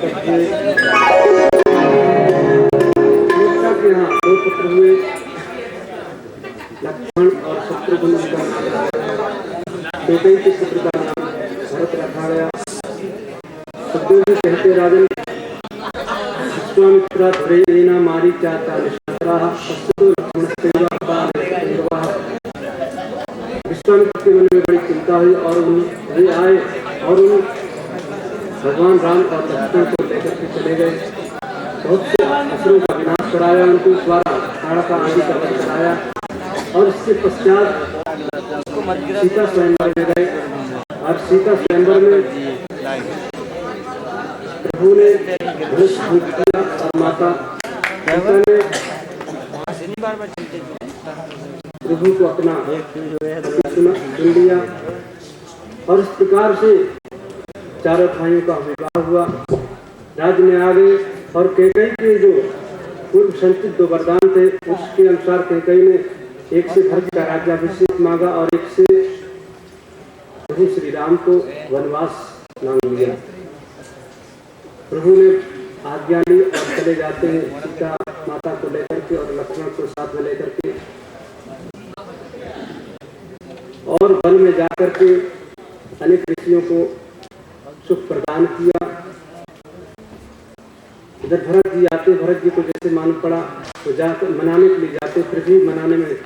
करते के यहाँ 2 पुत्र हुए, लक्ष्मण और शत्रुघ्न का नाम रखा गया। कैकेयी के पुत्र का नाम भरत रखा गया। सुखदेव जी कहते राजन विश्वामित्रा धुरेना मारीचा निशाचराः पश्यतो लक्ष्मणस्यैव विश्वामित्र के मन में बड़ी चिंता हुई और वे आए और भगवान राम और लक्ष्मण को लेकर के चले गए। बहुत से असुरों का विनाश कराया, उनके द्वारा ताड़का आदि का वध कराया और इसके पश्चात सीता स्वयंवर में गए। और सीता स्वयंवर में प्रभु ने धनुष भूत किया और माता सीता ने प्रभु को अपना चुन लिया और इस प्रकार से चारों भाइयों का विवाह हुआ। राज्य में आ गए और कैकेयी के जो पूर्व संचित 2 वरदान थे उसके अनुसार कैकेयी ने एक से भरत का राज्याभिषेक मांगा और एक से प्रभु श्री राम को वनवास मांग लिया। प्रभु ने आज्ञा ली और चले जाते हैं सीता माता को लेकर के और लक्ष्मण को साथ में लेकर के और वन में जाकर के अनेक ऋषियों को सुख प्रदान किया। इधर भरत जी आते, भरत जी को जैसे मालूम पड़ा तो जाकर मनाने के लिए जाते, फिर भी मनाने में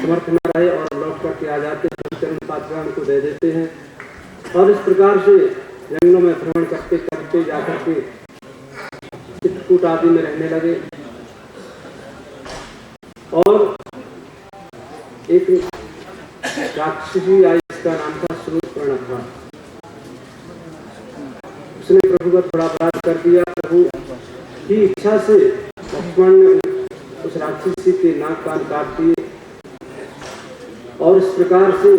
समर्थ न रहे और लौट करके आ जाते, चरण पादुका उनको दे देते हैं और इस प्रकार से जंगलों में भ्रमण करते करते जाकर के चित्रकूट आदि में रहने लगे। और एक राक्षसी आई, इसका नाम था शूर्पणखा। उसने प्रभु का थोड़ा अपराध कर दिया। प्रभु की इच्छा से लक्ष्मण ने उस राक्षसी के नाक कान काट दिए और इस प्रकार से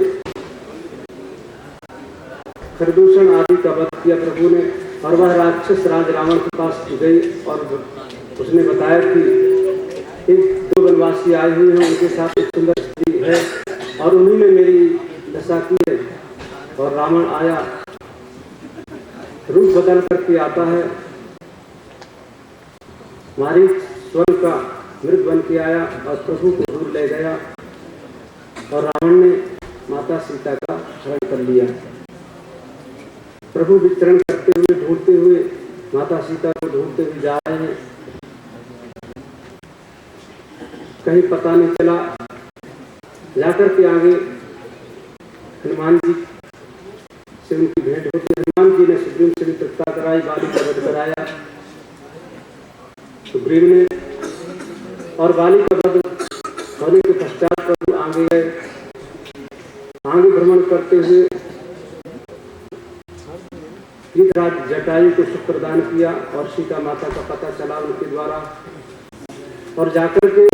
खरदूषण आदि का वध किया प्रभु ने। और वह राक्षस राज रावण के पास गई और उसने बताया कि एक 2 वनवासी आए हुए हैं, उनके साथ एक सुंदर स्त्री है और उन्हीं ने मेरी दशा की है। और रावण आया, रूप बदल करके आता है, मारीच स्वर्ण का मृग बन के आया और प्रभु को दूर ले गया और रावण ने माता सीता का हरण कर लिया। प्रभु विचरण करते हुए ढूंढते हुए माता सीता को ढूंढते हुए जा रहे हैं, कहीं पता नहीं चला। जाकर के आगे हनुमान जी से उनकी भेंट होती। हनुमान जी ने सुग्रीव से मित्रता कराई, बाली का वध कराया सुग्रीव ने और बाली का वध होने के पश्चात प्रभु आगे गए। आगे भ्रमण करते हुए गीतराज जटायु को सुख प्रदान किया और सीता माता का पता चला उनके द्वारा और जाकर के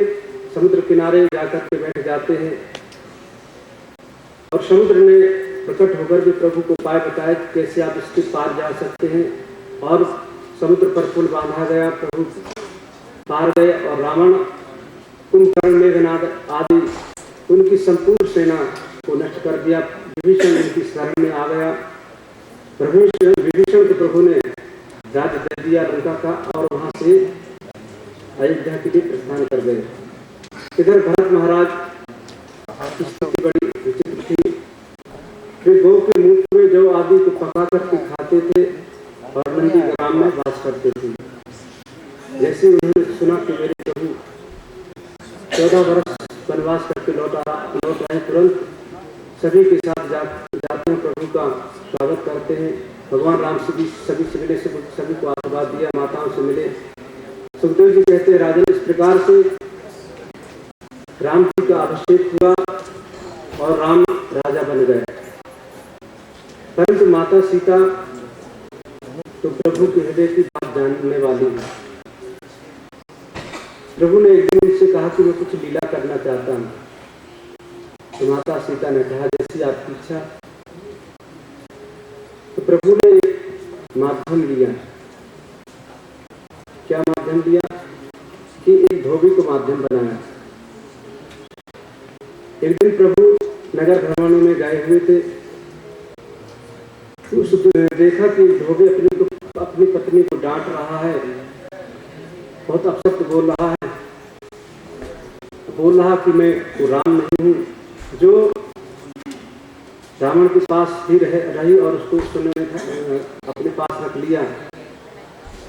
समुद्र किनारे जाकर के बैठ जाते हैं और समुद्र ने प्रकट होकर भी प्रभु को उपाय बताया कि कैसे आप इसके पार जा सकते हैं और समुद्र पर पुल बांधा गया। प्रभु पार गए और रावण, कुंभकर्ण, मेघनाद आदि उनकी संपूर्ण सेना को नष्ट कर दिया। विभीषण उनकी शरण में आ गया। विभीषण को प्रभु ने राज्य दे दिया लंका का और वहां से अयोध्या के लिए प्रस्थान कर गए। इधर भरत महाराज की स्थिति बड़ी विचित्र थी। वे गौ के मूत्र में जौ आदि को पका करके खाते थे और नंदी ग्राम में वास करते थे। जैसे उन्होंने सुना कि मेरे प्रभु 14 वर्ष वनवास करके लौट आए, तुरंत सभी के साथ जाते हैं, प्रभु का स्वागत करते हैं। भगवान राम से भी सभी से मिले, सभी को आशीर्वाद दिया, माताओं से मिले। सुखदेव जी कहते हैं राजन इस प्रकार से राम जी का अभिषेक हुआ और राम राजा बन गए। परंतु माता सीता तो प्रभु के हृदय की बात जानने वाली है। प्रभु ने एक दिन उनसे कहा कि मैं कुछ लीला करना चाहता हूँ। तो माता सीता ने कहा जैसी आपकी इच्छा। तो प्रभु ने एक माध्यम लिया। क्या माध्यम लिया कि एक धोबी को माध्यम बनाया। एक दिन प्रभु नगर भ्रमण में गए हुए थे, देखा कि धोबी अपनी पत्नी को डांट रहा है, बहुत अपशब्द बोल रहा है, बोल रहा कि मैं वो राम नहीं हूँ जो रावण के पास भी रही और उसको अपने पास रख लिया।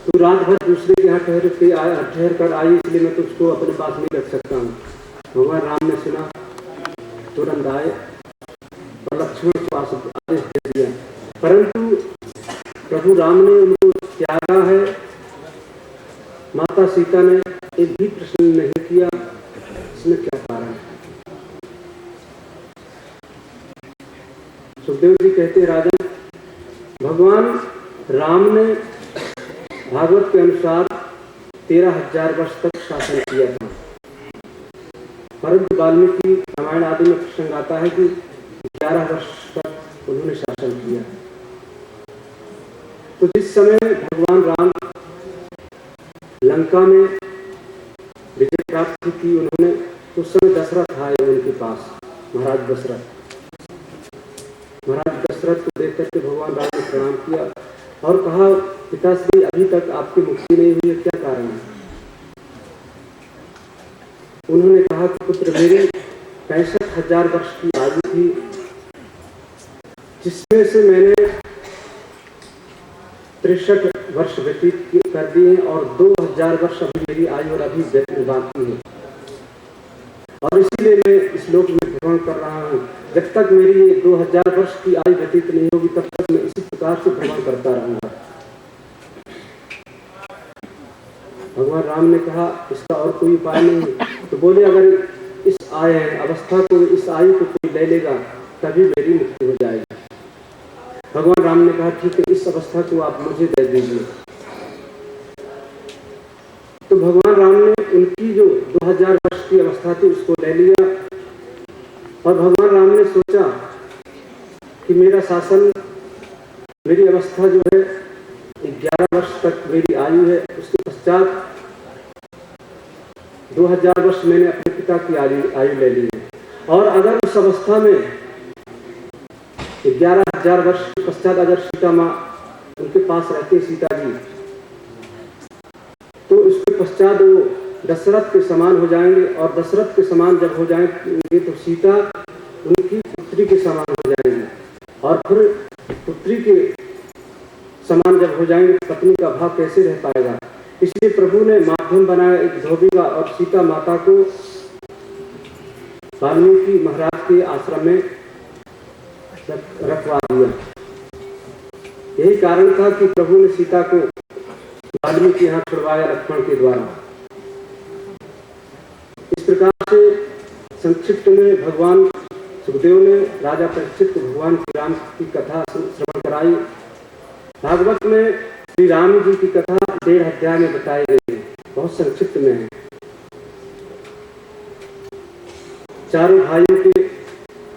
तू रात भर दूसरे के यहाँ ठहर कर आई, इसलिए मैं तुझको अपने पास नहीं रख सकता हूँ। भगवान राम ने सुना, तुरंत आए और लक्ष्मण को आदेश दे दिया, परंतु प्रभु राम ने उनको त्यागा है। माता सीता ने एक भी प्रश्न नहीं किया, इसमें क्या कारण है? सुखदेव जी कहते हैं, राजन, भगवान राम ने भागवत के अनुसार 13,000 वर्ष तक शासन किया था, परंतु वाल्मीकि रामायण आदि में प्रसंग आता है कि 11 वर्ष तक उन्होंने शासन किया। तो जिस समय भगवान राम लंका में विजय प्राप्त की उन्होंने, उस समय दशरथ आए उनके पास, महाराज दशरथ को देख करके भगवान राम ने प्रणाम किया और कहा, पिताश्री, अभी तक आपकी मुक्ति नहीं हुई है, क्या कारण है? उन्होंने कहा कि पुत्र, मेरी 65,000 वर्ष की आयु थी, जिसमें से मैंने 63 वर्ष व्यतीत कर दिए और 2,000 वर्ष अभी मेरी आयु और अभी बाकी है, और इसीलिए मैं इस लोक में भ्रमण कर रहा हूँ। जब तक मेरी ये 2,000 वर्ष की आयु व्यतीत नहीं होगी, तब तक मैं इसी प्रकार से भ्रमण करता रहूंगा। भगवान राम ने कहा, इसका और कोई उपाय नहीं। तो बोले, अगर इस अवस्था को, इस आयु को कोई ले लेगा तभी मेरी मुक्ति हो जाएगी। भगवान राम ने कहा, ठीक है, इस अवस्था को आप मुझे दे दीजिए। तो भगवान राम ने उनकी जो 2,000 वर्ष की अवस्था थी उसको ले लिया, और भगवान राम ने सोचा कि मेरा शासन, मेरी अवस्था जो है 11 वर्ष तक मेरी आयु है, उसके पश्चात 2,000 वर्ष मैंने अपने पिता की आयु ले ली है, और अगर उस अवस्था में 11,000 वर्ष के पश्चात अगर सीता माँ उनके पास रहते, सीता जी, तो उसके पश्चात वो दशरथ के समान हो जाएंगे, और दशरथ के समान जब हो जाएंगे तो सीता उनकी पुत्री के समान हो जाएंगी, और फिर पुत्री के समान जब हो जाएंगे पत्नी का भाव कैसे रह पाएगा? इसलिए प्रभु ने माध्यम बनाया एक धोबी का, और सीता माता को वाल्मीकि महाराज के आश्रम में रखवा दिया। यही कारण था कि प्रभु ने सीता को वाल्मीकि यहाँ छुड़वाया लक्ष्मण के द्वारा। इस प्रकार से संक्षिप्त में भगवान सुखदेव ने राजा परीक्षित को भगवान श्री राम की कथा श्रवण कराई। भागवत में श्री राम जी की कथा 1.5 अध्याय में बताई गई है, बहुत संक्षिप्त में है। चारों भाइयों के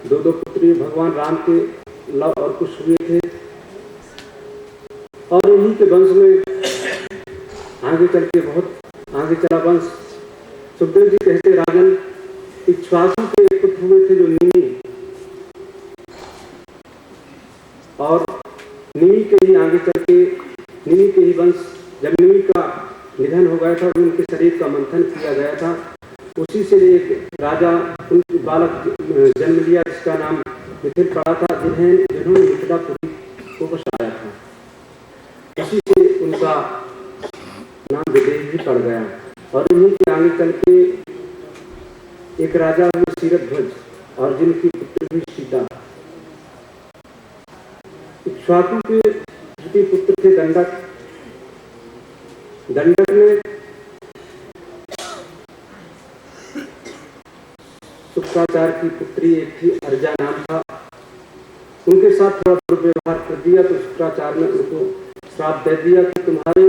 2 पुत्री भगवान राम के लव और कुश हुए थे, और इन्हीं के वंश में आगे चल के बहुत आगे चला वंश। सुखदेव जी कहते, राजन, इक्ष्वाकु के एक पुत्र हुए थे जो निमि, और निमि के ही आगे चल के निमि के ही वंश, जब निमि का निधन हो गया था, उनके शरीर का मंथन किया गया था, उसी से एक राजा बालक जन्म लिया जिसका नाम मिथिल पड़ा था, जिन्होंने मिथिलापुरी को बसाया था। उसी से उनका नाम विदेह भी पड़ गया, और इन्हीं के आगे चल के एक राजा हुए सीरध्वज, और जिनकी पुत्र हुई सीता। इक्ष्वाकु के द्वितीय पुत्र थे दंडक। दंडक ने शुक्राचार्य की पुत्री एक थी, अर्जा नाम था, उनके साथ थोड़ा दुर्व्यवहार कर दिया, तो शुक्राचार्य ने उनको श्राप दे दिया कि तुम्हारे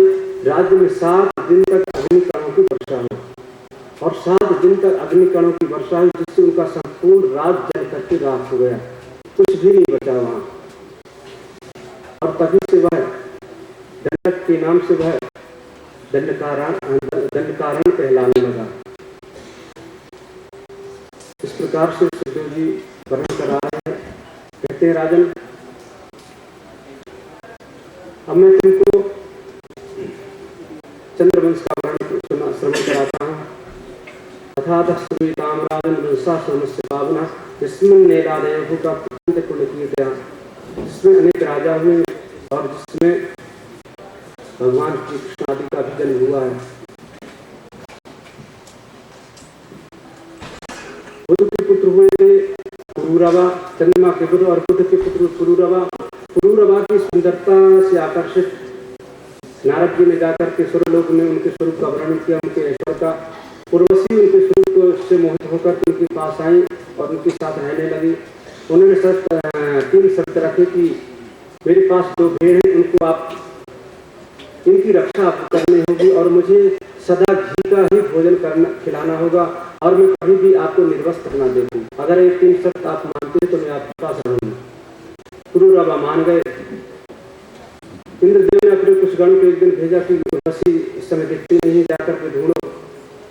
राज्य में 7 दिन तक अग्निकणों की वर्षा हो, और 7 दिन तक अग्निकणों की वर्षा हुई, जिससे उनका संपूर्ण राज्य जल करके राख हो गया, कुछ भी नहीं बचा वहां। और तभी से वह दंडक के नाम से वह दंडकारण्य कहलाने लगा। इस प्रकार से सुखदेव जी वर्णन करा रहे हैं। कहते हैं, राजन, अब मैं तुमको चंद्रवंश का वर्णन श्रवण कराता हूँ। अथातः श्रूयतां राजन् वंशाश्रमस्य पावनः यस्मिन् नेलादयो का प्रचंड कुल कीर्तया, जिसमें अनेक राजा हुए और जिसमें भगवान श्री कृष्ण आदि का भी जन्म हुआ है। बुध के पुत्र हुए थे पुरूरवा, चंद्रमा के बुध, और बुध के पुत्र पुरूरवा। पुरूरवा की सुंदरता से आकर्षित नारद जी ने जाकर के स्वर्गलोक में उनके स्वरूप का वर्णन किया, उनके ऐश्वर्य का। उर्वशी उनके स्वरूप से मोहित होकर उनके पास आई और उनके साथ रहने लगी। उन्होंने 3 शर्त रखे कि मेरे पास 2 भेड़ हैं, उनको आप इनकी रक्षा आपको करनी होगी और मुझे सदा घी का ही भोजन खिलाना होगा और मैं कभी भी आपको निर्वस्त्र न देखूं। अगर ये 3 शर्त आप मानते हैं तो मैं आपके पास रहूंगा। पुरूरवा मान गए। इंद्रदेव ने अपने कुछ गणों को एक दिन भेजा कि उर्वशी इस समय दिखती नहीं, जाकर के ढूंढो।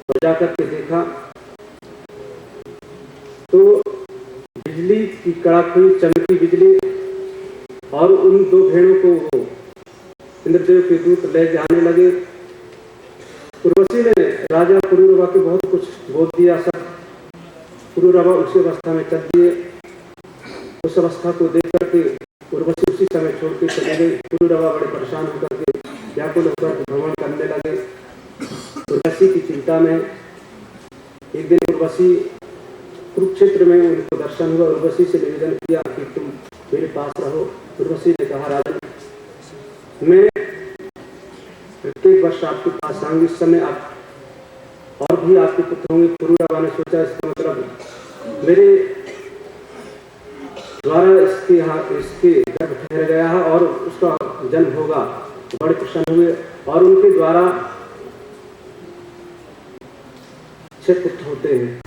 और जाकर के देखा तो बिजली की कड़ाक हुई चमकी बिजली और उन 2 भेड़ों को वो इंद्रदेव के दूत ले जाने लगे। उर्वशी ने राजा पुरूरवा को बहुत कुछ बोल दिया। सब पुरूरवा उसी अवस्था में चल दिए। उस अवस्था को देख करके उर्वशी उसी समय छोड़ के चले गए। पुरूरवा बड़े परेशान होकर के व्याकुल होकर भ्रमण करने लगे। उर्वशी की चिंता में एक दिन उर्वशी कुरुक्षेत्र में उनको दर्शन हुआ। उर्वशी से निवेदन किया कि तुम मेरे पास रहो। उर्वशी ने कहा, राजन मैं प्रत्येक वर्ष आपके पास आऊंगी। इस समय आप और भी आपके पुत्र होंगे। पुरूरवा ने सोचा इसका मतलब मेरे द्वारा इसके गर्भ ठहर गया है और उसका जन्म होगा। बड़े प्रसन्न हुए और उनके द्वारा 6 पुत्र होते हैं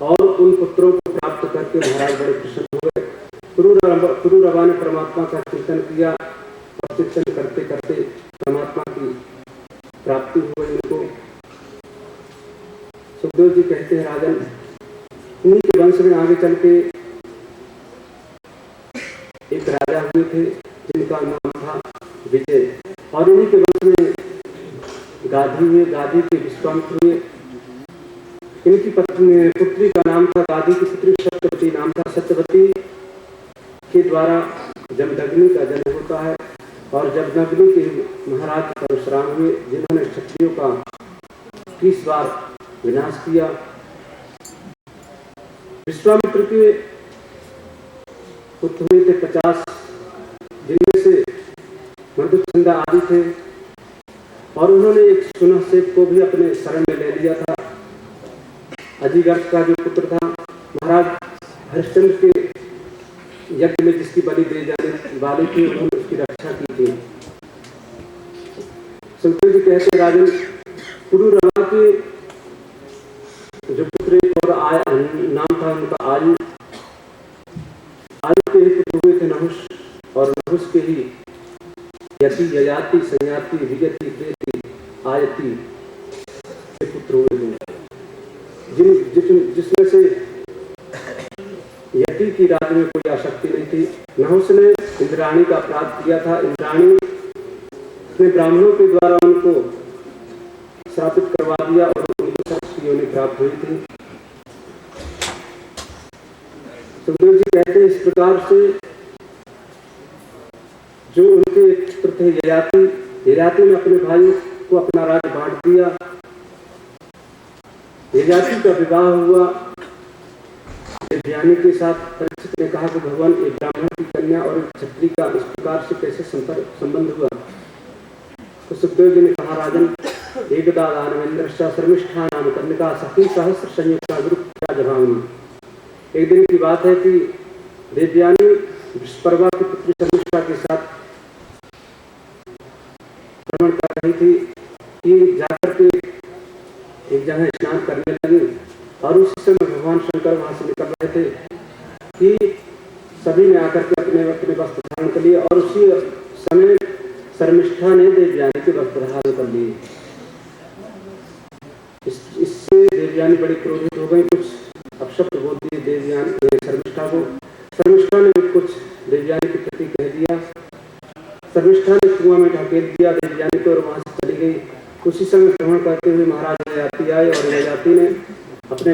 और उन पुत्रों को प्राप्त करके महाराज बड़े प्रसन्न हो गए। पुरूरवा ने परमात्मा का चिंतन किया और चिंतन करते करते परमात्मा की प्राप्ति हुई उनको। सुखदेव जी कहते हैं, राजन उन्हीं के वंश में आगे चल के एक राजा हुए थे जिनका नाम था विजय, और उन्हीं के वंश में गाधी हुए। गाधी के विश्वामित्र हुए। इनकी पुत्री का नाम था, गाधी की पुत्री सत्यवती नाम था। सत्यवती के द्वारा जमदग्नि का जन्म होता है और जमदग्नि के महाराज परशुराम हुए, जिन्होंने क्षत्रियों का 30 बार विनाश किया। विश्वामित्र के पुत्र हुए थे 50, जिनमें से मधुचंदा आदि थे, और उन्होंने एक सुनहसेन को भी अपने शरण में ले लिया था। अजिगर्भ का जो पुत्र था, महाराज हरिश्चंद्र के यज्ञ में जिसकी बलि दे जाने वाली थी, उन्होंने उसकी रक्षा की थी। सुखदेव जी कहते राजन पुरूरवा के जो पुत्र और नाम था उनका आयु। आयु के ही पुत्र हुए थे नहुष, और नहुष के ही यति, ययाति, संयाति, वियति, प्रेति, आयति के पुत्र हुए थे। जिसमें से यति की राज्य में कोई आसक्ति नहीं थी। नहुष ने इंद्राणी का अपराध किया था। इंद्राणी ने ब्राह्मणों के द्वारा उनको श्रापित करवा दिया और उनको शक्ति योनि प्राप्त हुई थी। सुखदेव जी कहते हैं, इस प्रकार से जो उनके पुत्र थे ययाति, ययाति ने अपने भाइयों को अपना राज्य बांट दिया। ययाति का विवाह हुआ देवयानी के साथ। परीक्षित ने कहा कि भगवान एक ब्राह्मण की कन्या और एक क्षत्रिय का इस प्रकार से कैसे संबंध हुआ? तो सुखदेव जी ने कहा, राजन एकदा दानवेंद्र शर्मिष्ठा नाम कन्या सखी सहस्र संयुक्ता गुरुप्रिया जभावनी। एक दिन की बात है कि देवयानी विश्वपर्वा की पुत्री शर्मिष्ठा के साथ भ्रमण कर रही थी कि जाकर के एक जगह स्नान करने लगी, और उस समय भगवान शंकर वहां से निकल रहे थे कि सभी ने आकर के अपने अपने वस्त्र धारण कर लिए, और उसी समय शर्मिष्ठा ने देवयानी के वस्त्र धारण कर लिए। इससे देवयानी बड़ी क्रोधित हो गई, कुछ अपशब्द बोल दिए देवयानी शर्मिष्ठा को। शर्मिष्ठा ने कुछ देवयानी के प्रति कह दिया। शर्मिष्ठा ने कुआं में ढकेल दिया देवयानी देवयानी को और वहाँ से चली गई। उसी समय भ्रमण करते हुए महाराज ययाति आए और ययाति ने अपने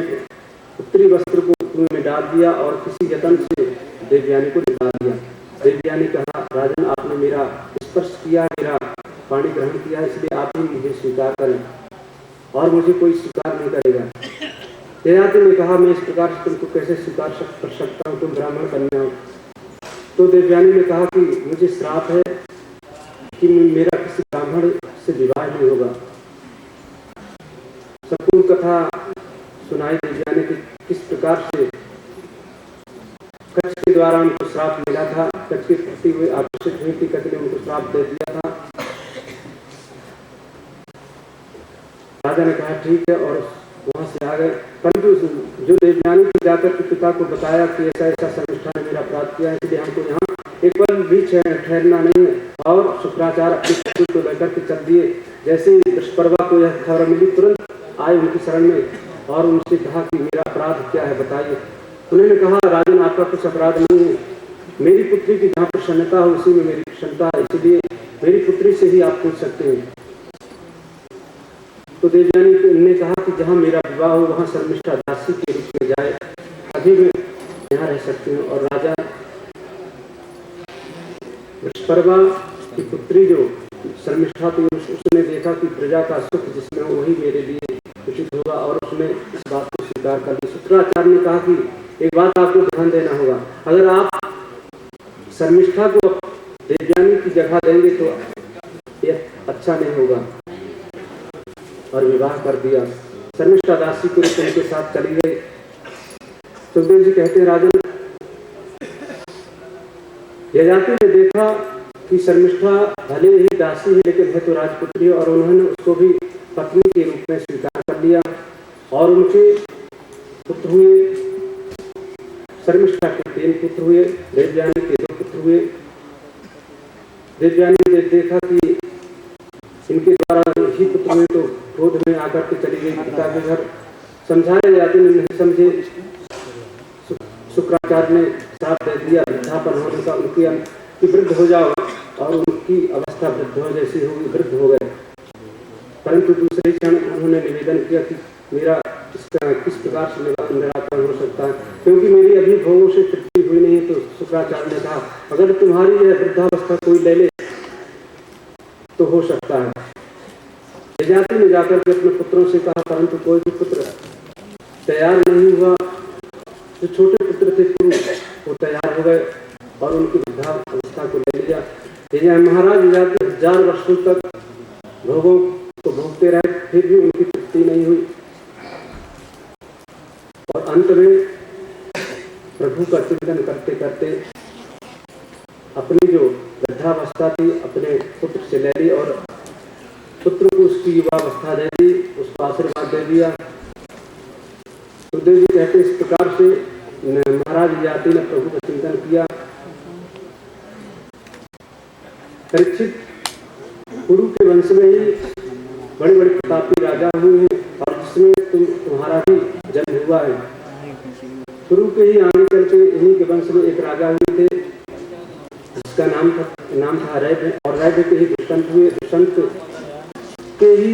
उत्तरी वस्त्र को कुएं में डाल दिया और किसी यतन से देवयानी को निकाल दिया। देवयानी कहा, राजन, आपने मेरा स्पर्श किया, मेरा पानी ग्रहण किया, इसलिए आप ही मुझे स्वीकार करें और मुझे कोई स्वीकार नहीं करेगा। ययाति ने कहा, मैं इस प्रकार से तुमको कैसे स्वीकार कर सकता हूँ, तुम ब्राह्मण कन्या हो। तो देवयानी ने कहा कि मुझे श्राप है कि मेरा किसी ब्राह्मण से विवाह नहीं होगा। संपूर्ण कथा सुनाई देवयानी की किस प्रकार से कच्छ के द्वारा उनको श्राप मिला था। कच्छ के प्रति हुए आकर्षित हुई थी, कच्छ ने उनको श्राप दे दिया था। राजा ने कहा ठीक है और वहां से आ गए। परंतु जो देवयानी को जाकर के पिता को बताया कि ऐसा ऐसा शर्मिष्ठा ने मेरा अपराध किया है, इसलिए हमको यहाँ एक पल भी ठहरना नहीं है। और शुक्राचार्य अपने पुत्र को लेकर के चल दिए। जैसे ही दुष्पर्वा को यह खबर मिली, तुरंत आए उनकी शरण में और उनसे कहा कि मेरा अपराध क्या है, बताइए। उन्होंने कहा, राजन, आपका कुछ अपराध नहीं है, मेरी पुत्री की जहाँ प्रसन्नता हो उसी में मेरी प्रसन्नता है, इसलिए मेरी पुत्री से ही आप पूछ सकते हैं। तो देवयानी ने कहा कि जहाँ मेरा विवाह हो वहाँ शर्मिष्ठा दासी के रूप में जाए, अभी मैं यहाँ रह सकती हूँ। और राजा दुष्पर्वा की पुत्री जो शर्मिष्ठा थी, उसने देखा कि प्रजा का सुख जिसमें वही मेरे लिए उचित होगा और उसने इस बात को स्वीकार कर ली। शुक्राचार्य ने कहा कि एक बात आपको ध्यान देना होगा, अगर आप शर्मिष्ठा को देवयानी की जगह देंगे तो यह अच्छा नहीं होगा। और विवाह कर दिया। शर्मिष्ठा दासी के रूप उनके साथ चली गई। सुखदेव जी कहते हैं, राजन, ययाति ने देखा कि शर्मिष्ठा भले ही दासी है लेकिन है तो राजपुत्री, और उन्होंने उसको भी पत्नी के रूप में स्वीकार कर लिया और उनके पुत्र हुए। शर्मिष्ठा के 3 पुत्र हुए, देवयानी के 2 पुत्र हुए। देवयानी ने देखा कि इनके द्वारा ही पुत्र हुए तो क्रोध में आकर के चली गई पिता के घर। समझाया ययाति ने नहीं समझे। शुक्राचार्य ने श्राप दे दिया वृद्धापन होने का, उनकी वृद्ध हो जाओ, और उनकी अवस्था वृद्ध हो जैसी होगी, वृद्ध हो गए। परंतु दूसरे क्षण उन्होंने निवेदन किया कि मेरा किस प्रकार से निराकरण हो सकता है, क्योंकि मेरी अभी भोगों से तृप्ति हुई नहीं। तो शुक्राचार्य ने कहा, अगर तुम्हारी यह वृद्धावस्था कोई ले ले तो हो सकता है। ययाति ने जाकर के अपने पुत्रों से कहा, परंतु कोई भी पुत्र तैयार नहीं हुआ। जो छोटे पुत्र थे पुरुष, वो तैयार हो गए और उनकी वृद्धावस्था को ले लिया। महाराज ययाति 1000 वर्षों तक भोगों को भोगते रहे, फिर भी उनकी तृप्ति नहीं हुई। और अंत में प्रभु का चिंतन करते करते अपनी जो वृद्धावस्था थी अपने पुत्र से ले ली और पुत्र को उसकी युवावस्था दे दी, उसको आशीर्वाद दे दिया। सुखदेव जी कहते इस प्रकार से महाराज ययाति ने प्रभु का चिंतन किया। परीक्षित कुरु के वंश में ही बड़े बड़े प्रतापी राजा हुए हैं और जिसमें तुम्हारा भी जन्म हुआ है। कुरु के ही आगे चल के इन्हीं के वंश में एक राजा हुए थे, जिसका नाम था रैभ, और रैभ के ही दुष्यंत हुए। दुष्यंत के ही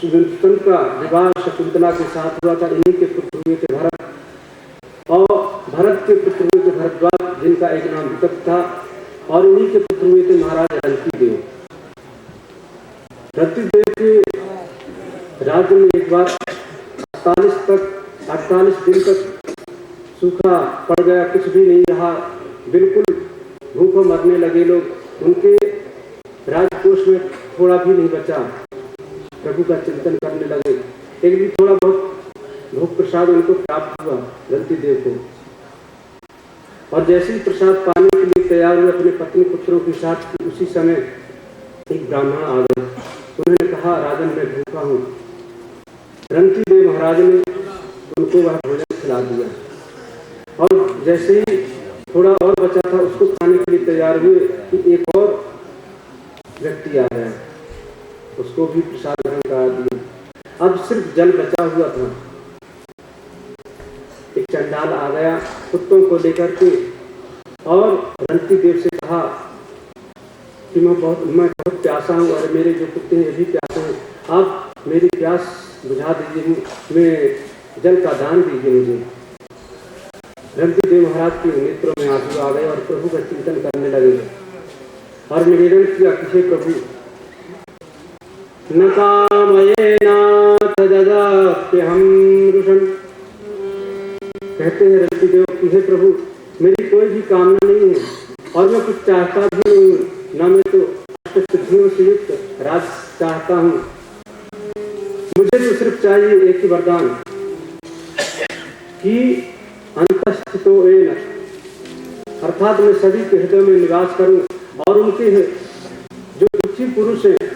दुष्यंत का विवाह शकुंतला के साथ हुआ था। इन्हीं के पुत्र हुए थे भरत, और भरत के पुत्र हुए थे भरद्वाज, जिनका एक नाम विकट था, और इन्हीं के पुत्र हुए थे महाराज रंतिदेव। रंतिदेव के राज्य में एक बार 48 दिन तक सूखा पड़ गया, कुछ भी नहीं रहा, बिल्कुल भूखों मरने लगे लोग। उनके राजकोष में थोड़ा भी नहीं बचा। प्रभु का चिंतन करने लगे। एक दिन थोड़ा बहुत भोग प्रसाद उनको प्राप्त हुआ रंतिदेव को, और जैसे ही प्रसाद पाने के लिए तैयार हुए अपने पत्नी पुत्रों के साथ, उसी समय एक ब्राह्मण आ गए। उन्होंने कहा, राजन, मैं भूखा हूँ। रंतिदेव महाराज ने उनको वह भोजन खिला दिया, और जैसे ही थोड़ा और बचा था उसको खाने के लिए तैयार हुए कि एक और व्यक्ति आ गया, उसको भी प्रसाद ग्रहण करा दिया। अब सिर्फ जल बचा हुआ था। एक चंडाल आ गया कुत्तों को लेकर के और रंतिदेव से कहा कि मैं बहुत प्यासा हूँ और मेरे जो कुत्ते हैं ये भी प्यासे हैं, आप मेरी प्यास बुझा दीजिए, मैं जल का दान दीजिए मुझे। रंती देव महाराज के नेत्रों में आंसू आ गए और प्रभु का चिंतन करने लगे और निवेदन किया कि हे प्रभु, न कामयेनाथ ददाप्यहं रुषं। कहते हैं रंती देव कि हे प्रभु, मेरी कोई भी कामना नहीं है और मैं कुछ चाहता भी नहीं हूँ, न मैं तो अष्टसिद्धियों से युक्त राज चाहता हूँ। मुझे तो सिर्फ चाहिए एक ही वरदान कि अंतस्थितो येन, अर्थात मैं सभी के हृदय में निवास करूं और उनके जो दुखी पुरुष हैं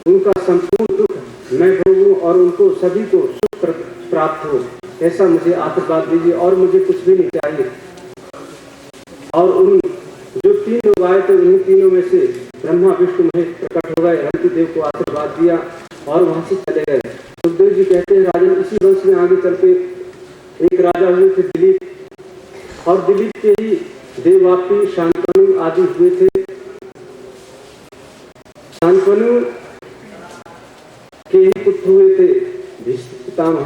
उनका संपूर्ण दुख मैं भोगूं और उनको सभी को सुख प्राप्त हो, ऐसा मुझे आशीर्वाद दीजिए और मुझे कुछ भी नहीं चाहिए। और उन जो 3 लोग आए थे उन्हीं तीनों में से ब्रह्मा विष्णु महेश प्रकट हो गए, रंती देव को आशीर्वाद दिया और वहां से चले गए। सुखदेव जी कहते हैं राजन, इसी वंश में आगे चल के एक राजा हुए थे दिलीप, और दिलीप के ही देववापी शांतनु आदि हुए थे। शांतनु के ही पुत्र हुए थे भीष्म पितामह,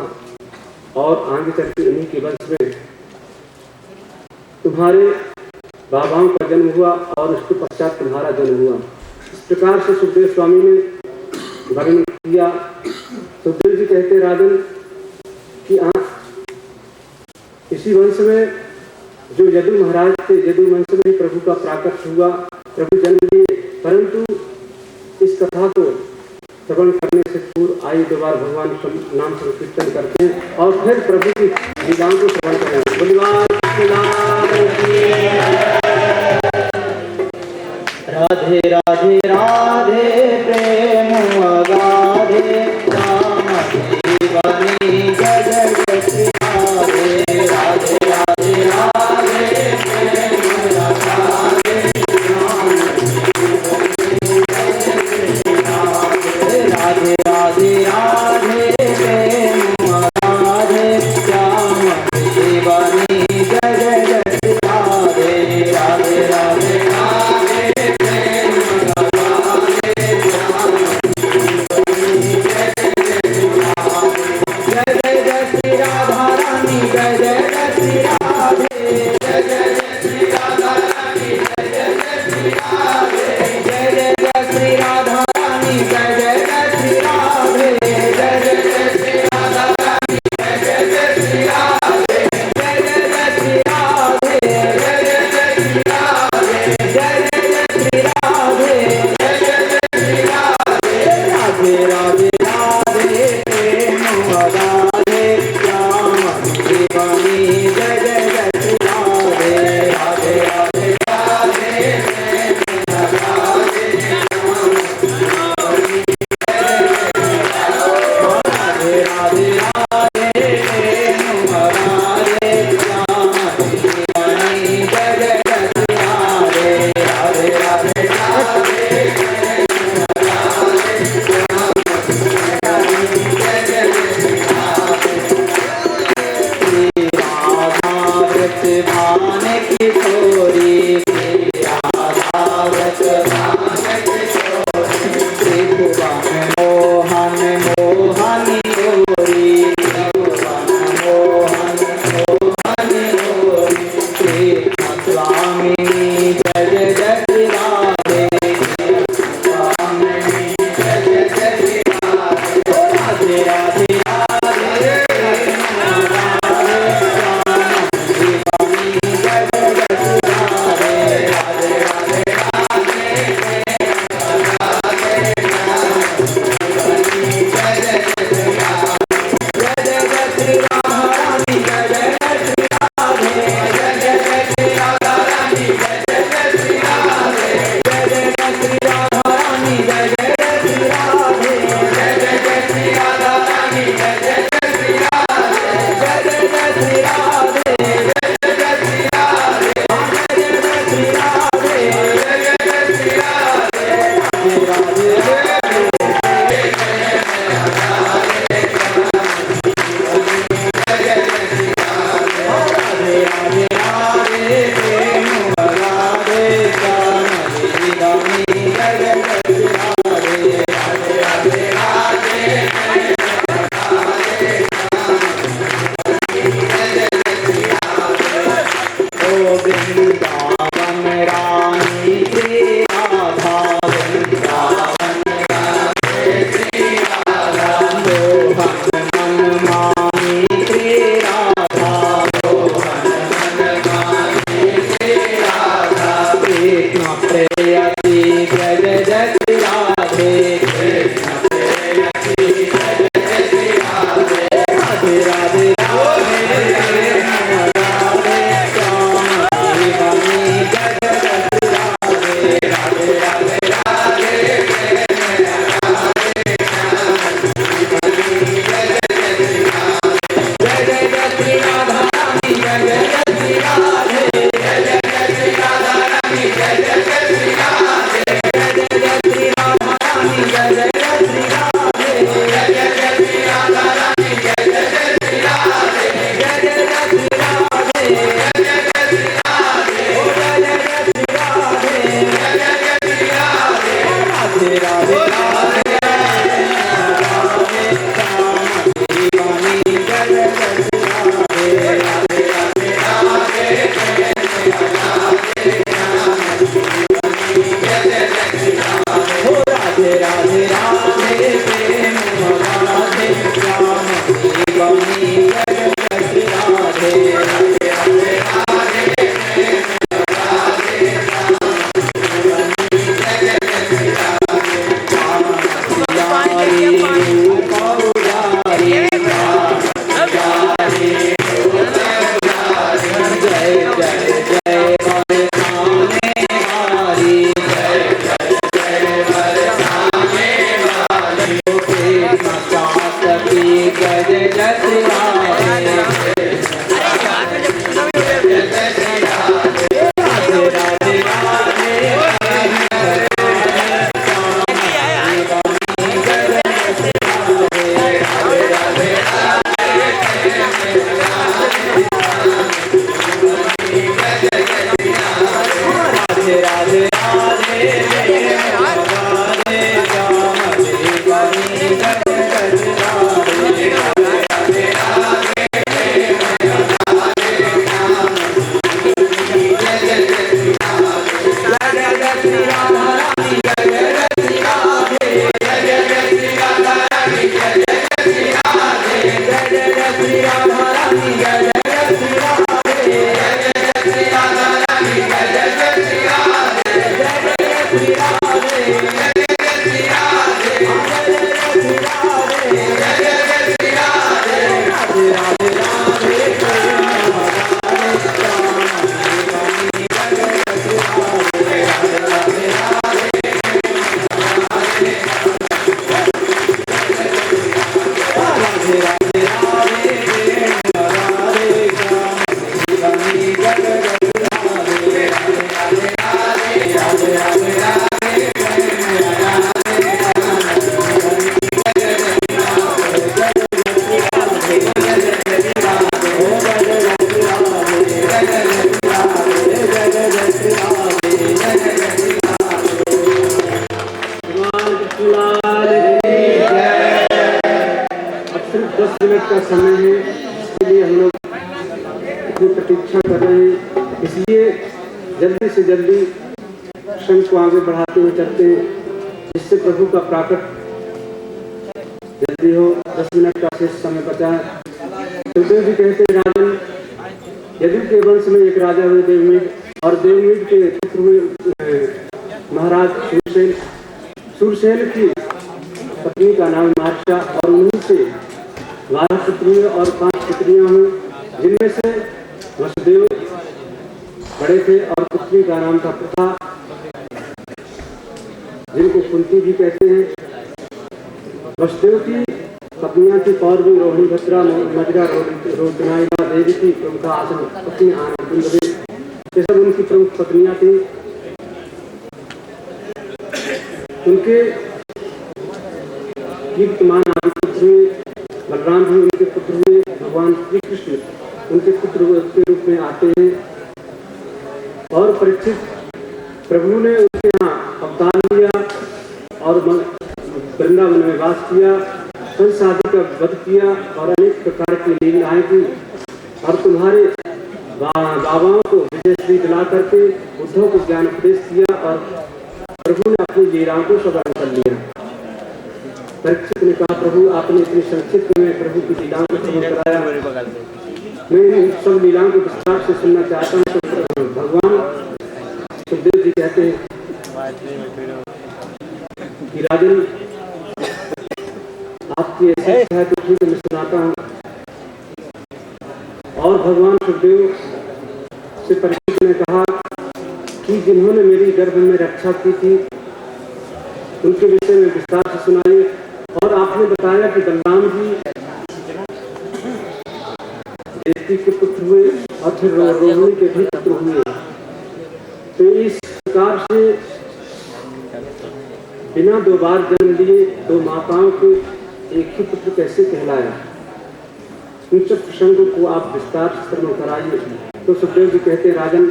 और आगे चल के उन्हीं के वंश में तुम्हारे बाबाओं का जन्म हुआ और उसके पश्चात तुम्हारा जन्म हुआ। इस प्रकार से सुखदेव स्वामी ने वर्णन किया। सुखदेव जी कहते राजन कि इसी वंश में जो यदु महाराज थे, यदु वंश में प्रभु का प्राकट हुआ, प्रभु जन्म लिए, परंतु इस कथा को श्रवण करने से पूर्व आयु दोबार भगवान नाम संकीर्तन करते हैं और फिर प्रभु की लीलाओं को श्रवण करें। बोलिवार राधे राधे राधे प्रेम अगाधे राम जीवनी जय जय श्री राधे राधे राधे राधे प्रेम अगाधे राधे राधे राधे प्रेम अगाधे राम जीवनी जय जय श्री राधे राधे राधे राधे राधे राधे राधे का समय है, इसके लिए हम लोग अपनी प्रतीक्षा कर रहे हैं। इसलिए जल्दी से जल्दी शंख को आगे बढ़ाते हुए चलते हैं, जिससे प्रभु का प्राकट जल्दी हो। 10 मिनट का शेष समय बचा है। सुखदेव जी कहते हैं, राजन यदु के वंश में एक राजा हुए देवमीड, और देवमीड के पुत्र हुए महाराज सूरसेन। सूरसेन की पत्नी का नाम मार्शा, और उन्हीं से 12 पुत्र हुए और 5 पुत्रियां हुई, जिनमें से वसुदेव बड़े थे और पुत्री का नाम था प्रथा, जिनको कुंती भी कहते हैं। वसुदेव की पत्नियां थी पौरवी, रोहिणी, भद्रा, मजरा, रोचनाइला, देवी, प्रमुखा, आसन पत्नी, आनंद, ये सब उनकी प्रमुख पत्नियां थी। उनके कीर्तिमान आदि पुत्र हुए। बलराम भी उनके पुत्र हुए। भगवान श्री कृष्ण उनके पुत्र के रूप में आते हैं। और परीक्षित प्रभु ने उनके यहाँ अवतार लिया और वृंदावन में वास किया, कंस आदि का वध किया और अनेक प्रकार की लीलाएं की, और तुम्हारे बाबाओं को विजयश्री दिला करके उद्धव को ज्ञान उपदेश किया, और प्रभु ने अपनी लीलाओं को स्मरण कर लिया। परीक्षित ने कहा, प्रभु आपने इतनी संक्षिप्त में प्रभु की लीलाओं को श्रवण कराया, मैं इन सब लीलाओं को विस्तार से सुनना चाहता हूँ। तो भगवान सुखदेव जी कहते हैं कि राजन आपकी ऐसी इच्छा है तो ठीक है, मैं सुनाता हूँ। और भगवान सुखदेव से परीक्षित ने कहा कि जिन्होंने मेरी गर्भ में रक्षा की थी उनके विषय में विस्तार से सुनाइए। और आपने बताया कि बलराम जी देवकी के पुत्र हुए और फिर रोहिणी के भी पुत्र हुए। तो इस प्रकार से बिना 2 बार जन्म लिए 2 माताओं के एक ही पुत्र कैसे कहलाया? उन सब प्रसंगों को आप विस्तार से श्रवण कराइए। तो सुखदेव जी कहते हैं, राजन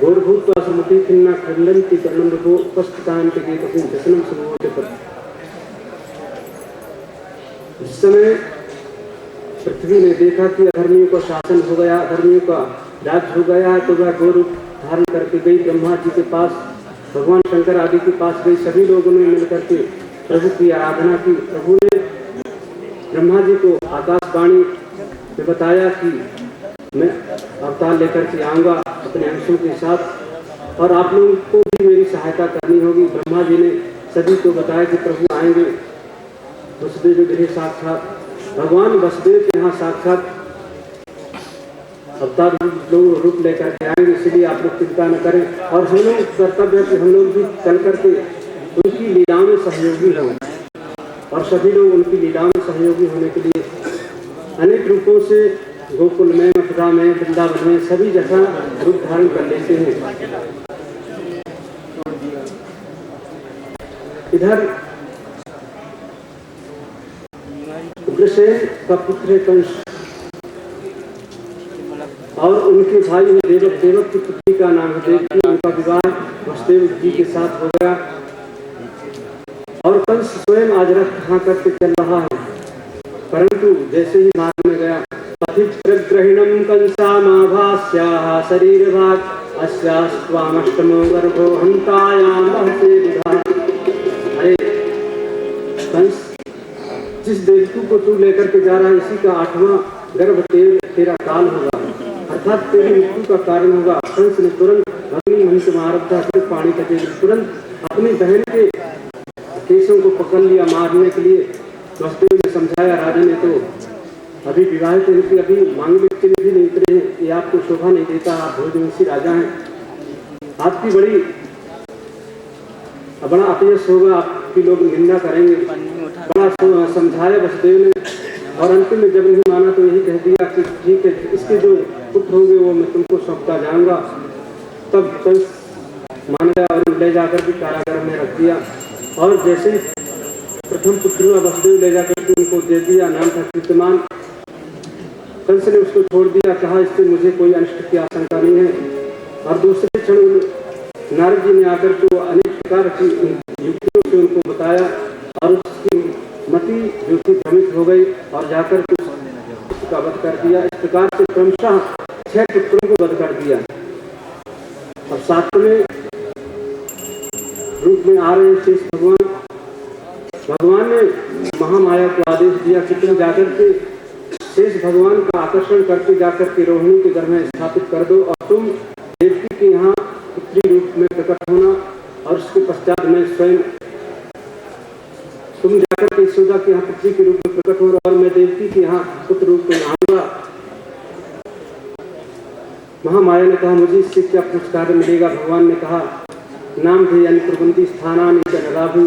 गौरभूत्वा समुति खिन्ना खंडन्ति कर्णमृगो उपस्थितान्ति केतसिं दशनम समोचपत्। इस समय पृथ्वी ने देखा कि अधर्मियों का शासन हो गया, अधर्मियों का राज हो गया, तो वह गौ रूप धारण करके गई ब्रह्मा जी के पास, भगवान शंकर आदि के पास गई। सभी लोगों ने मिलकर के प्रभु की आराधना की। प्रभु ने ब्रह्मा जी को आकाशवाणी में बताया कि मैं अवतार लेकर के आऊँगा अपने अंशों के साथ और आप लोगों को भी मेरी सहायता करनी होगी। ब्रह्मा जी ने सभी को बताया कि प्रभु आएंगे। वसुदेव गृह साक्षात भगवान वसुदेव के यहाँ साक्षात अवतार रूप लेकर के आएंगे, इसलिए आप लोग चिंता न करें। और हम लोग कर्तव्य है कि हम लोग भी चल करके उनकी लीलाओं में सहयोगी हों और सभी लोग उनकी लीलाओं में सहयोगी होने के लिए अनेक रूपों से गोकुल में, मथुरा में, वृंदावन में सभी जगह रूप धारण कर लेते हैं। इधर उग्रसेन का पुत्र कंस और उनके भाई में देवक, देवक की पुत्री का नाम है देवकी। उनका विवाह वसुदेव जी के साथ हो गया और कंस स्वयं आज रथ कहाँ करके चल रहा है, परंतु जैसे ही मार्ग में गया पथिग्रहिणम कंसामाभास्याः शरीरभाग अस्यास्त्वामष्टमो गर्भो हंतायाम रहते विधा। अरे कंस, जिस देवकी को तू लेकर के जा रहा है इसी का 8वां गर्भ तेरा काल होगा, अर्थात तेरी मृत्यु का कारण होगा। कंस ने तुरंत भगनी मही से मारता पानी का तुरंत अपनी बहन के केशों को पकड़ लिया मारने के लिए। वसुदेव ने समझाया, राजा ने तो अभी विवाहित इनकी अभी मांगलिक चिन्ह भी नहीं उतरे हैं, ये आपको शोभा नहीं देता, आप भोजवंशी राजा हैं, आपकी बड़ा अपयश होगा, आपकी लोग निंदा करेंगे। बड़ा समझाया वसुदेव ने और अंतिम में जब नहीं माना तो यही कह दिया कि ठीक है, इसके जो पुत्र होंगे वो मैं तुमको सौंपता जाऊंगा। तब कंस मान गया और ले जाकर के कारागार में रख दिया। और जैसे ही प्रथम पुत्र वसुदेव ले जाकर के उनको दे दिया, नाम था कीर्तिमान। कंस ने उसको छोड़ दिया, कहा इससे मुझे कोई अनिष्ट की आशंका नहीं है। और दूसरे क्षण नारद जी ने आकर के अनेक प्रकार की युक्तियों से उनको बताया और उसकी मति जो थी भ्रमित हो गई और जाकर के उसका वध कर दिया। इस प्रकार से क्रमशः 6 पुत्रों को वध कर दिया। और 7वें रूप में आ रहे शेष भगवान, भगवान ने महामाया को आदेश दिया कि तुम जाकर के शेष भगवान का आकर्षण करके जाकर के रोहिणी के घर में स्थापित कर दो और तुम देवकी के यहाँ पुत्री रूप में प्रकट होना और उसके पश्चात में स्वयं तुम जाकर के यशोदा के यहाँ पुत्री के रूप में प्रकट होना और मैं देवकी के यहाँ पुत्र रूप में आऊंगा। महामाया ने कहा, मुझे इससे क्या पुरस्कार मिलेगा? भगवान ने कहा, नाम थे यानी प्रबंधी स्थानानि चराभु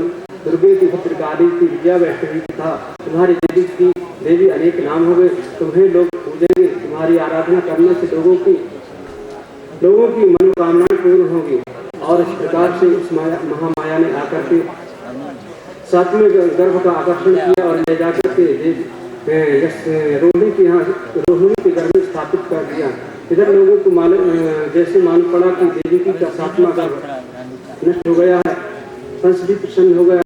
दुर्गे की भद्रकाली की विजया वैष्णवी था। तुम्हारी देवी अनेक नाम हो गए, तुम्हें लोग पूजेंगे, तुम्हारी आराधना करने से लोगों की मनोकामनाएं पूर्ण होगी। और इस प्रकार से उस महामाया ने आकर के 7वें गर्भ का आकर्षण किया और ले जाकर के रोहिणी के घर में स्थापित कर दिया। इधर लोगों को जैसे मालूम पड़ा कि देवी का 7वां गर्भ नष्ट हो गया है, कंस भी प्रसन्न हो गया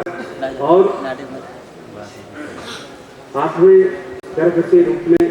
और 8वें गर्भ के रूप में